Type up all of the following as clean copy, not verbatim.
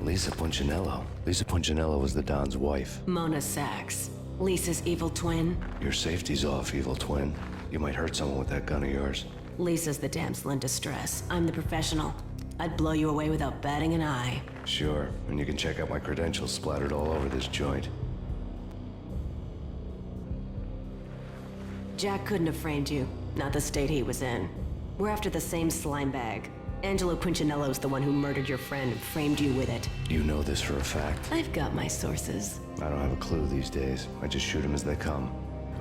Lisa Punchinello. Lisa Punchinello was the Don's wife. Mona Sachs. Lisa's evil twin. Your safety's off, evil twin. You might hurt someone with that gun of yours. Lisa's the damsel in distress. I'm the professional. I'd blow you away without batting an eye. Sure, and you can check out my credentials splattered all over this joint. Jack couldn't have framed you. Not the state he was in. We're after the same slime bag. Angelo Punchinello's the one who murdered your friend and framed you with it. You know this for a fact. I've got my sources. I don't have a clue these days. I just shoot them as they come.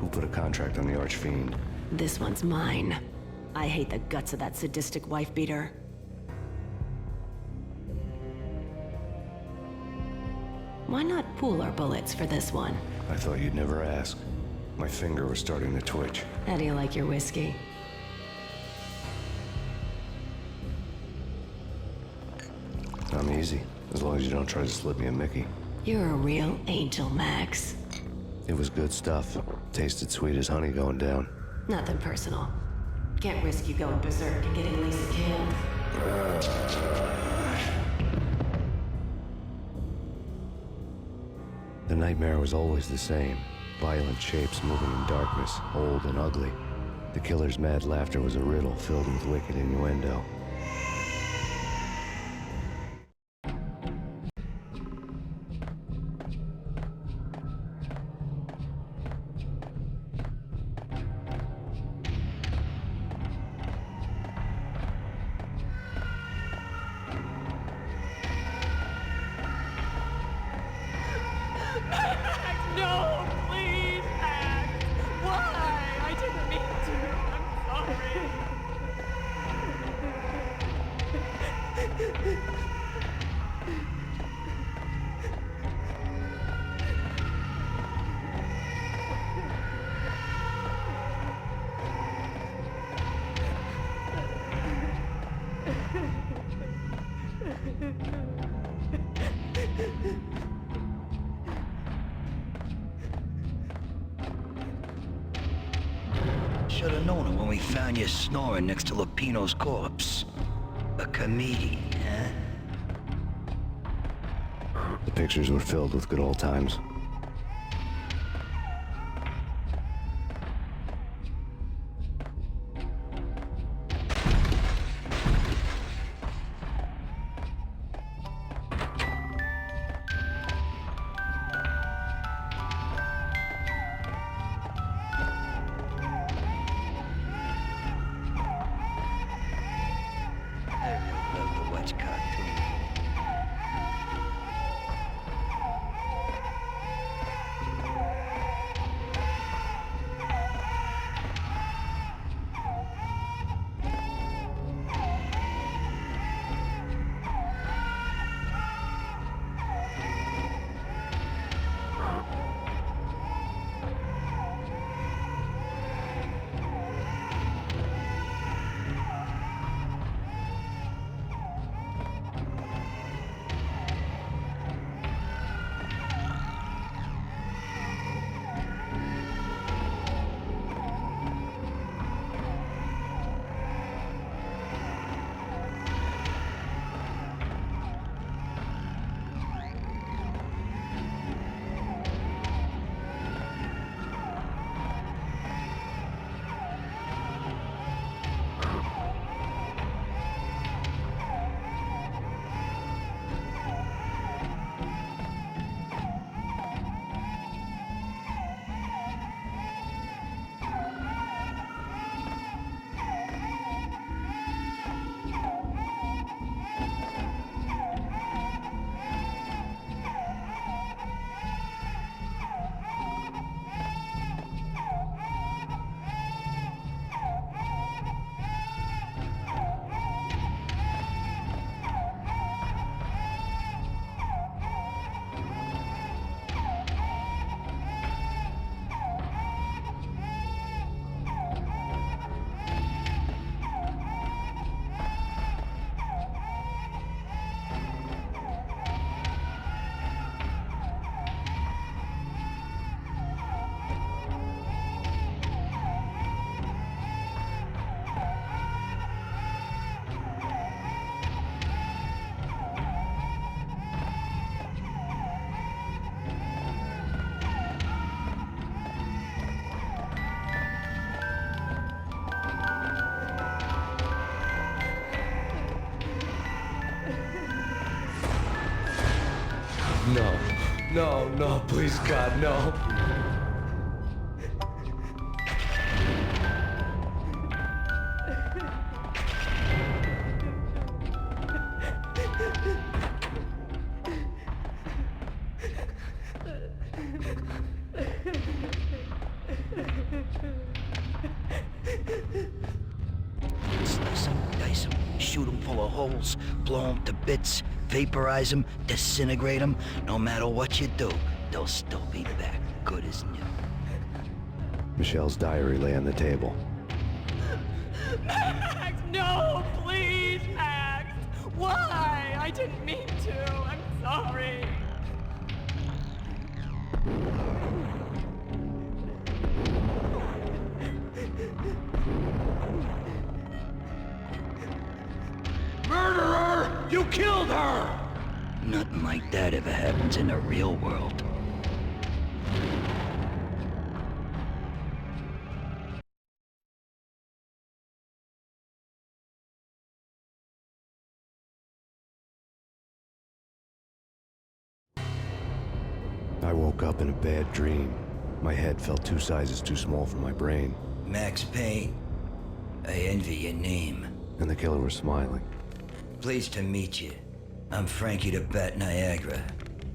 Who put a contract on the Archfiend? This one's mine. I hate the guts of that sadistic wife-beater. Why not pool our bullets for this one? I thought you'd never ask. My finger was starting to twitch. How do you like your whiskey? I'm easy, as long as you don't try to slip me a Mickey. You're a real angel, Max. It was good stuff. Tasted sweet as honey going down. Nothing personal. Can't risk you going berserk and getting Lisa killed. The nightmare was always the same. Violent shapes moving in darkness, old and ugly. The killer's mad laughter was a riddle filled with wicked innuendo. No, please, Max. Why? I didn't mean to. I'm sorry. Should have known it when we found you snoring next to Lupino's corpse. A comedian, huh? The pictures were filled with good old times. I really love to watch cartoons. No. No, no, please, God, no. Slice them, dice them, shoot them full of holes, blow them to bits, vaporize them, disintegrate them. No matter what you do, they'll still be back, good as new. Michelle's diary lay on the table. Max, no, please, Max. Why? I didn't mean to. I'm sorry. Murderer! You killed her! Nothing like that ever happens in the real world. I woke up in a bad dream. My head felt 2 sizes too small for my brain, Max Payne, I envy your name. and the killer was smiling. Pleased to meet you. I'm Frankie the Bat Niagara.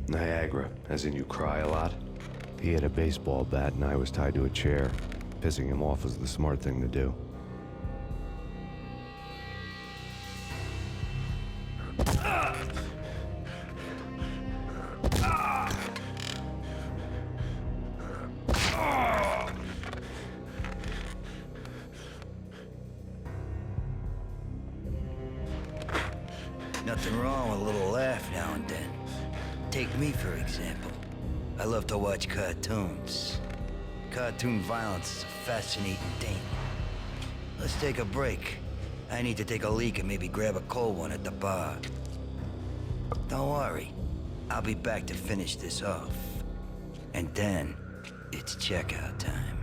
Niagara, as in you cry a lot? He had a baseball bat and I was tied to a chair. Pissing him off was the smart thing to do. Nothing wrong with a little laugh now and then. Take me, for example. I love to watch cartoons. Cartoon violence is a fascinating thing. Let's take a break. I need to take a leak and maybe grab a cold one at the bar. Don't worry. I'll be back to finish this off. And then, it's checkout time.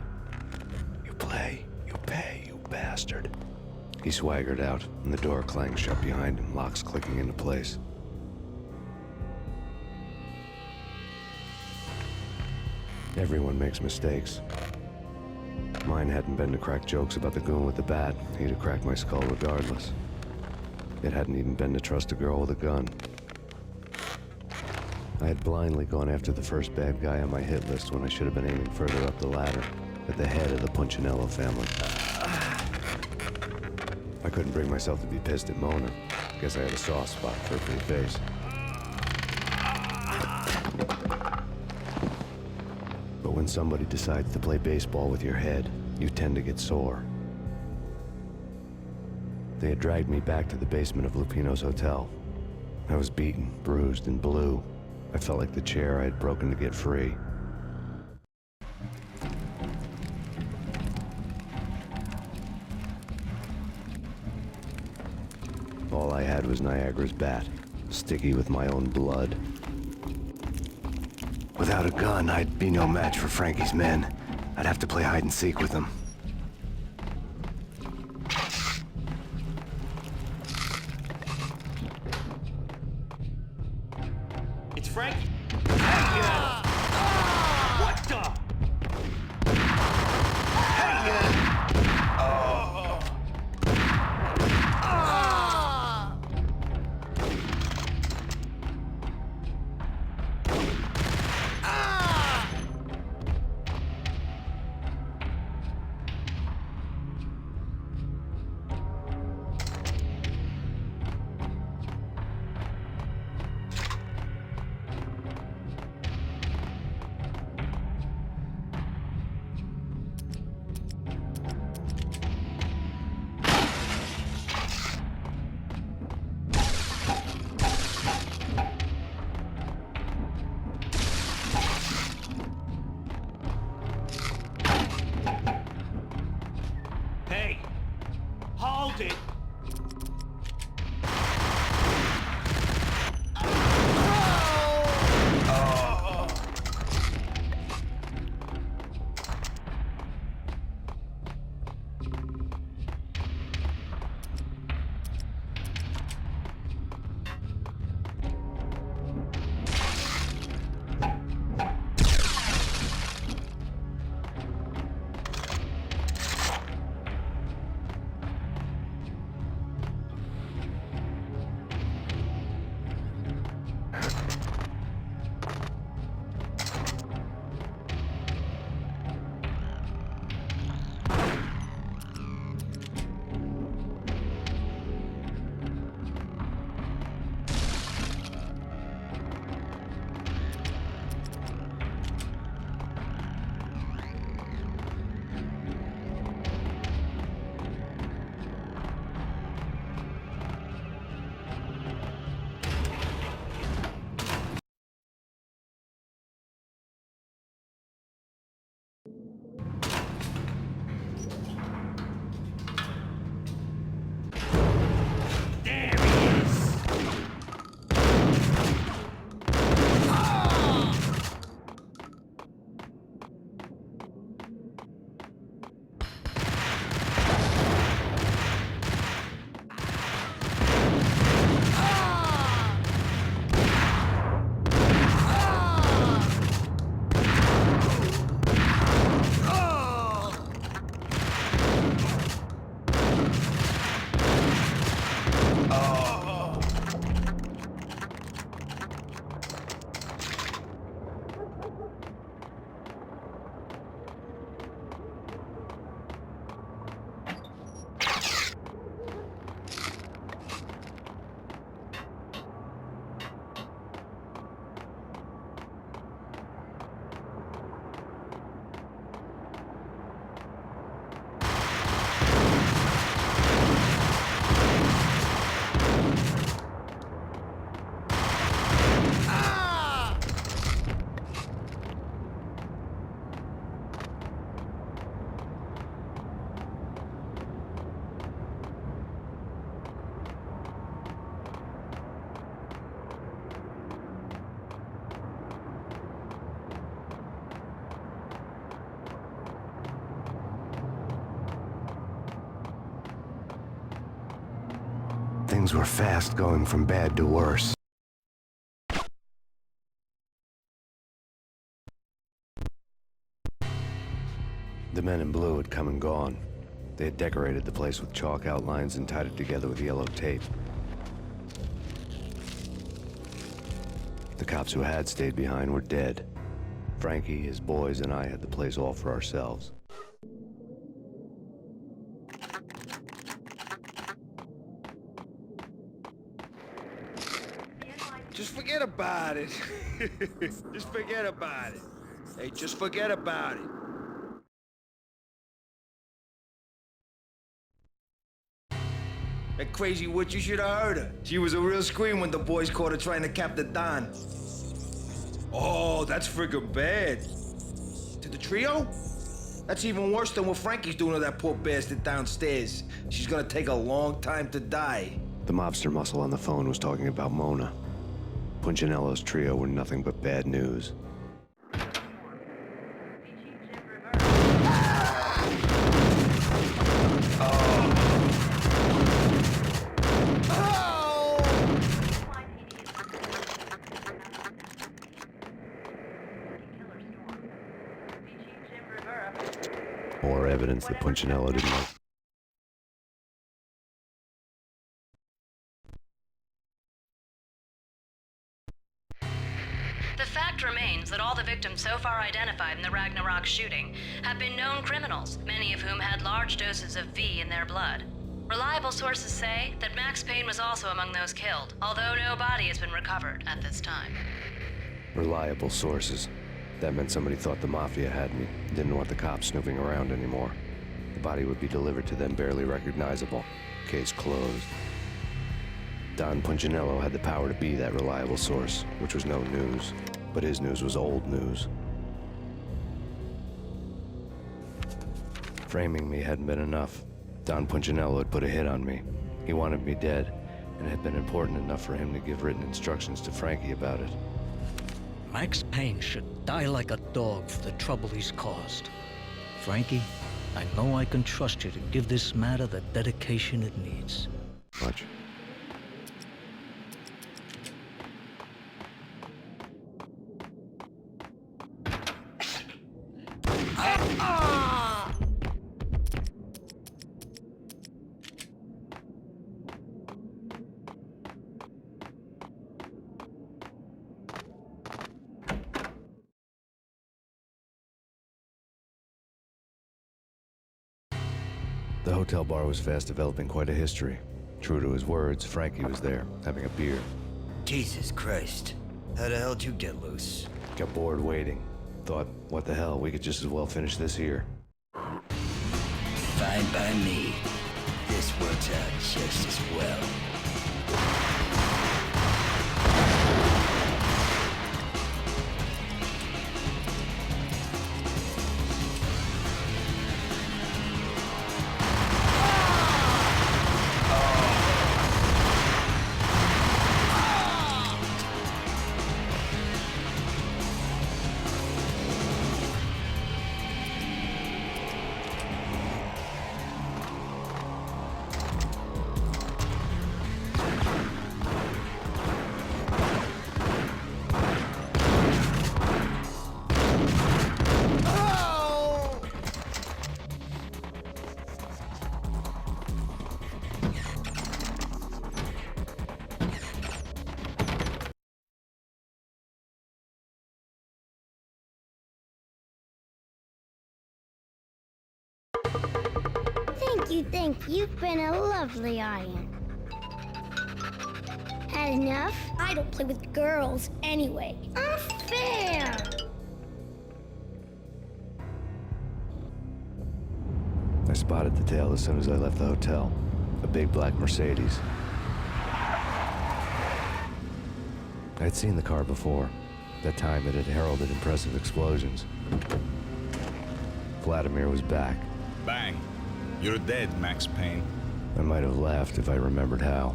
You play, you pay, you bastard. He swaggered out, and the door clanged shut behind him, locks clicking into place. Everyone makes mistakes. Mine hadn't been to crack jokes about the goon with the bat. He'd have cracked my skull regardless. It hadn't even been to trust a girl with a gun. I had blindly gone after the first bad guy on my hit list when I should have been aiming further up the ladder, at the head of the Punchinello family. I couldn't bring myself to be pissed at Mona. Guess I had a soft spot for her pretty face. But when somebody decides to play baseball with your head, you tend to get sore. They had dragged me back to the basement of Lupino's hotel. I was beaten, bruised, and blue. I felt like the chair I had broken to get free. All I had was Niagara's bat, sticky with my own blood. Without a gun, I'd be no match for Frankie's men. I'd have to play hide and seek with them. It's Frankie. Hey, what the? Things were fast going from bad to worse. The men in blue had come and gone. They had decorated the place with chalk outlines and tied it together with yellow tape. The cops who had stayed behind were dead. Frankie, his boys, and I had the place all for ourselves. Just forget about it. Just forget about it. Hey, just forget about it. That crazy witch, you should have heard her. She was a real scream when the boys caught her trying to cap the Don. Oh, that's friggin' bad. To the trio? That's even worse than what Frankie's doing to that poor bastard downstairs. She's gonna take a long time to die. The mobster muscle on the phone was talking about Mona. Punchinello's trio were nothing but bad news. More evidence that Punchinello didn't know. The fact remains that all the victims so far identified in the Ragnarok shooting have been known criminals, many of whom had large doses of V in their blood. Reliable sources say that Max Payne was also among those killed, although no body has been recovered at this time. Reliable sources. That meant somebody thought the Mafia had me, didn't want the cops snooping around anymore. The body would be delivered to them barely recognizable. Case closed. Don Punchinello had the power to be that reliable source, which was no news. But his news was old news. Framing me hadn't been enough. Don Punchinello had put a hit on me. He wanted me dead, and it had been important enough for him to give written instructions to Frankie about it. Max Payne should die like a dog for the trouble he's caused. Frankie, I know I can trust you to give this matter the dedication it needs. Much. The hotel bar was fast developing quite a history. True to his words, Frankie was there, having a beer. Jesus Christ. How the hell'd you get loose? Got bored waiting. Thought, what the hell, we could just as well finish this here. Fine by me. This works out just as well. Thank you. You've been a lovely audience. Had enough? I don't play with girls anyway. Unfair! I spotted the tail as soon as I left the hotel. A big black Mercedes. I'd seen the car before. That time it had heralded impressive explosions. Vladimir was back. Bang. You're dead, Max Payne. I might have laughed if I remembered how.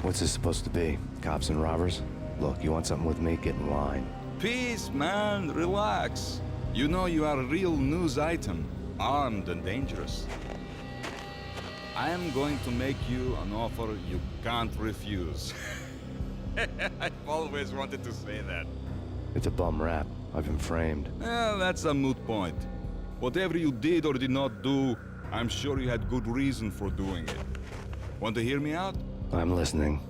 What's this supposed to be? Cops and robbers? Look, you want something with me? Get in line. Peace, man. Relax. You know you are a real news item. Armed and dangerous. I am going to make you an offer you can't refuse. I've always wanted to say that. It's a bum rap. I've been framed. Well, that's a moot point. Whatever you did or did not do, I'm sure you had good reason for doing it. Want to hear me out? I'm listening.